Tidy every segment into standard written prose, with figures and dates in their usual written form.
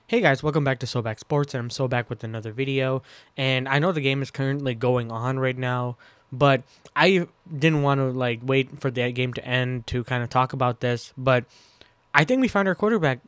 Hey guys, welcome back to So Back Sports, and I'm so back with another video. And I know the game is currently going on right now, but I didn't want to wait for the game to end to kind of talk about this. But I think we found our quarterback.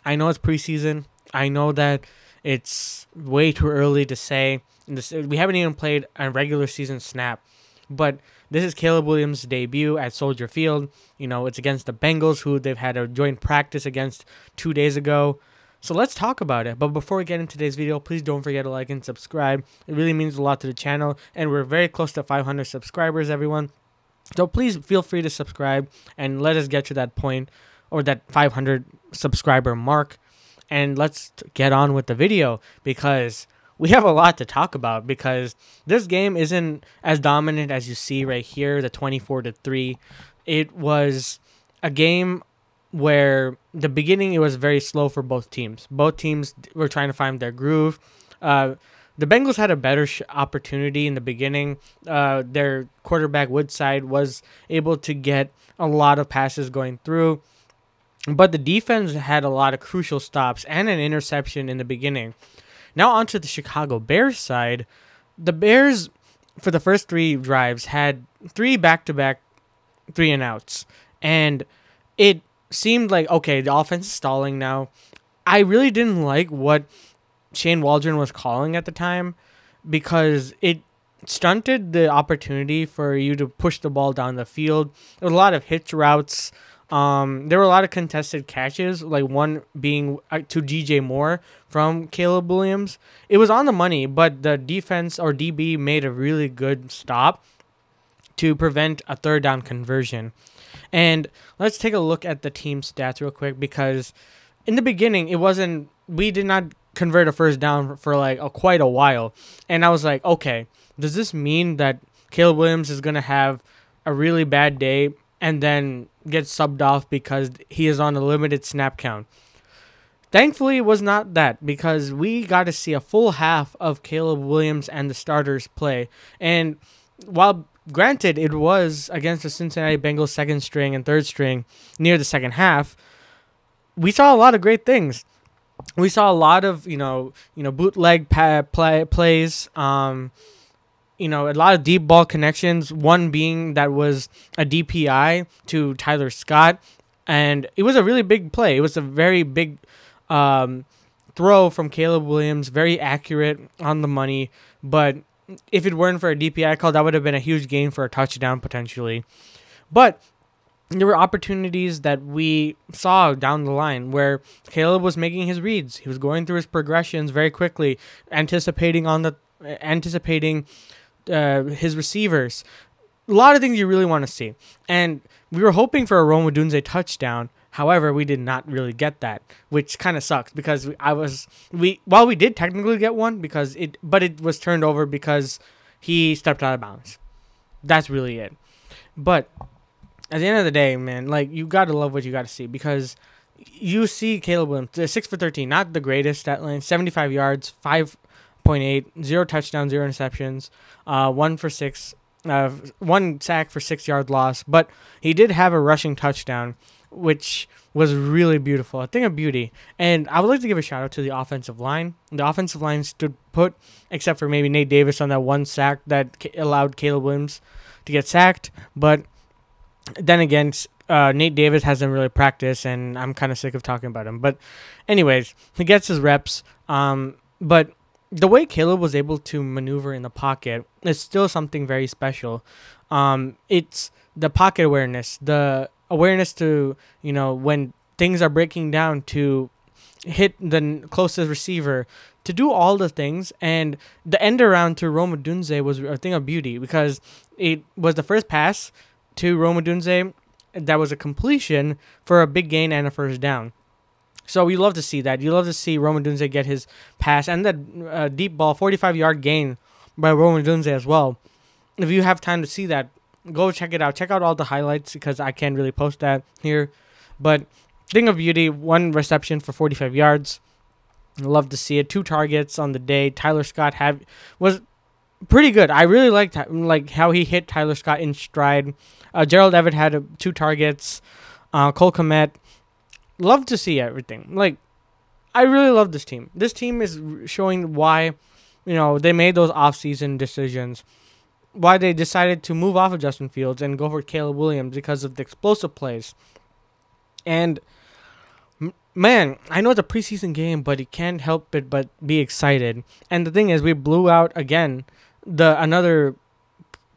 I know it's preseason. I know that it's way too early to say. We haven't even played a regular season snap, but this is Caleb Williams' debut at Soldier Field. You know, it's against the Bengals, who they've had a joint practice against 2 days ago. So let's talk about it. But before we get into today's video, please don't forget to like and subscribe. It really means a lot to the channel, and we're very close to 500 subscribers, everyone. So please feel free to subscribe and let us get to that point, or that 500 subscriber mark. And let's get on with the video, because we have a lot to talk about, because this game isn't as dominant as you see right here, the 24-3. It was a game where the beginning, it was very slow for both teams. Both teams were trying to find their groove. The Bengals had a better opportunity in the beginning. Their quarterback Woodside was able to get a lot of passes going through, but the defense had a lot of crucial stops and an interception in the beginning. Now onto the Chicago Bears side. The Bears, for the first 3 drives, had 3 back-to-back 3-and-outs, and it seemed like, okay, the offense is stalling now. I really didn't like what Shane Waldron was calling at the time, because it stunted the opportunity for you to push the ball down the field. There was a lot of hitch routes. There were a lot of contested catches, like one being to DJ Moore from Caleb Williams. It was on the money, but the defense, or DB, made a really good stop to prevent a 3rd down conversion. And let's take a look at the team stats real quick, because in the beginning, we did not convert a 1st down for quite a while. And I was like, okay, does this mean that Caleb Williams is going to have a really bad day and then get subbed off because he is on a limited snap count? Thankfully, it was not that, because we got to see a full half of Caleb Williams and the starters play. And while granted, it was against the Cincinnati Bengals 2nd string and 3rd string near the second half, we saw a lot of great things. We saw a lot of bootleg plays, a lot of deep ball connections. One being that was a DPI to Tyler Scott, and it was a really big play. It was a very big throw from Caleb Williams, very accurate, on the money, but if it weren't for a DPI call, that would have been a huge gain for a touchdown potentially. But there were opportunities that we saw down the line where Caleb was making his reads. He was going through his progressions very quickly, anticipating his receivers. A lot of things you really want to see. And we were hoping for a Rome Odunze touchdown. However, we did not really get that, which kind of sucks, because while we did technically get one, but it was turned over because he stepped out of bounds. That's really it. But at the end of the day, man, you gotta love what you gotta see, because you see Caleb Williams, 6 for 13, not the greatest stat line, 75 yards, 5.8, 0 touchdowns, 0 interceptions, 1 for 6, 1 sack for 6-yard loss, but he did have a rushing touchdown, which was really beautiful, a thing of beauty. And I would like to give a shout out to the offensive line. The offensive line stood put, except for maybe Nate Davis on that one sack that allowed Caleb Williams to get sacked. But then again, Nate Davis hasn't really practiced, and I'm kind of sick of talking about him. But anyways, he gets his reps. But the way Caleb was able to maneuver in the pocket is still something very special. It's the pocket awareness, the awareness to, when things are breaking down, to hit the closest receiver, to do all the things. And the end around to Rome Odunze was a thing of beauty, because it was the first pass to Rome Odunze that was a completion for a big gain and a 1st down. So you love to see that. You love to see Rome Odunze get his pass, and that deep ball, 45-yard gain by Rome Odunze as well. If you have time to see that, go check it out. Check out all the highlights, because I can't really post that here. But thing of beauty, 1 reception for 45 yards. Love to see it. 2 targets on the day. Tyler Scott was pretty good. I really liked how he hit Tyler Scott in stride. Gerald Everett had 2 targets. Cole Kmet. Love to see everything. I really love this team. This team is showing why, they made those off-season decisions, why they decided to move off of Justin Fields and go for Caleb Williams because of the explosive plays. And man, I know it's a preseason game, but you can't help it but be excited. And the thing is, we blew out again another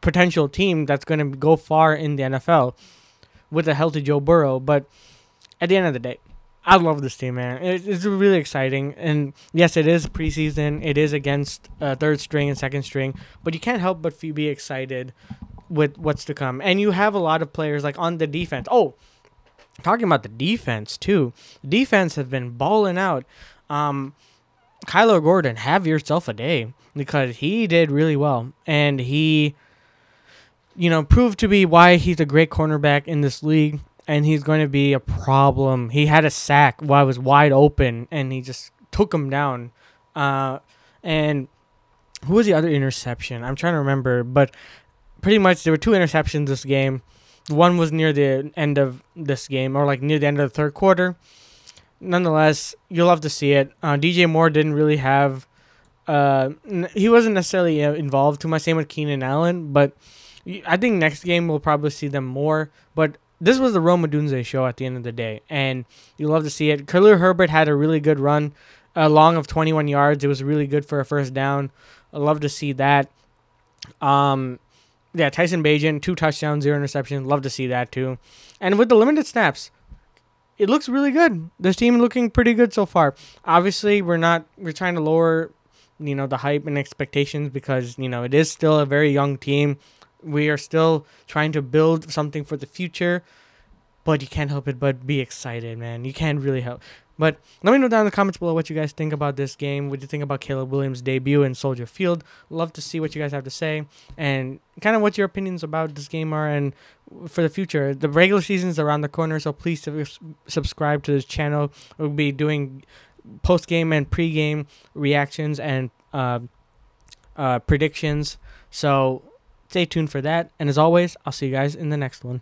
potential team that's going to go far in the NFL with a healthy Joe Burrow. But at the end of the day, I love this team, man. It's really exciting. And yes, it is preseason. It is against third string and second string. But you can't help but be excited with what's to come. And you have a lot of players like on the defense. Oh, talking about the defense, too. Defense has been balling out. Kyler Gordon, have yourself a day, because he did really well. And he, proved to be why he's a great cornerback in this league. And he's going to be a problem. He had a sack while I was wide open, and he just took him down. And who was the other interception? I'm trying to remember. But pretty much there were 2 interceptions this game. One was near the end of this game, or like near the end of the third quarter. Nonetheless, you'll love to see it. DJ Moore didn't really have... he wasn't necessarily involved too much. Same with Keenan Allen. But I think next game we'll probably see them more. But this was the Rome Odunze show at the end of the day, and you love to see it. Khalil Herbert had a really good run, long of 21 yards. It was really good for a first down. I love to see that. Tyson Bagent, 2 touchdowns, 0 interceptions. Love to see that too. And with the limited snaps, it looks really good. This team looking pretty good so far. Obviously, we're trying to lower, the hype and expectations, because, it is still a very young team. We are still trying to build something for the future, but you can't help it but be excited, man. You can't really help. But let me know down in the comments below what you guys think about this game. What do you think about Caleb Williams' debut in Soldier Field? Love to see what you guys have to say, and kind of what your opinions about this game are and for the future. The regular season is around the corner, so please subscribe to this channel. We'll be doing post-game and pre-game reactions and predictions. So stay tuned for that. And as always, I'll see you guys in the next one.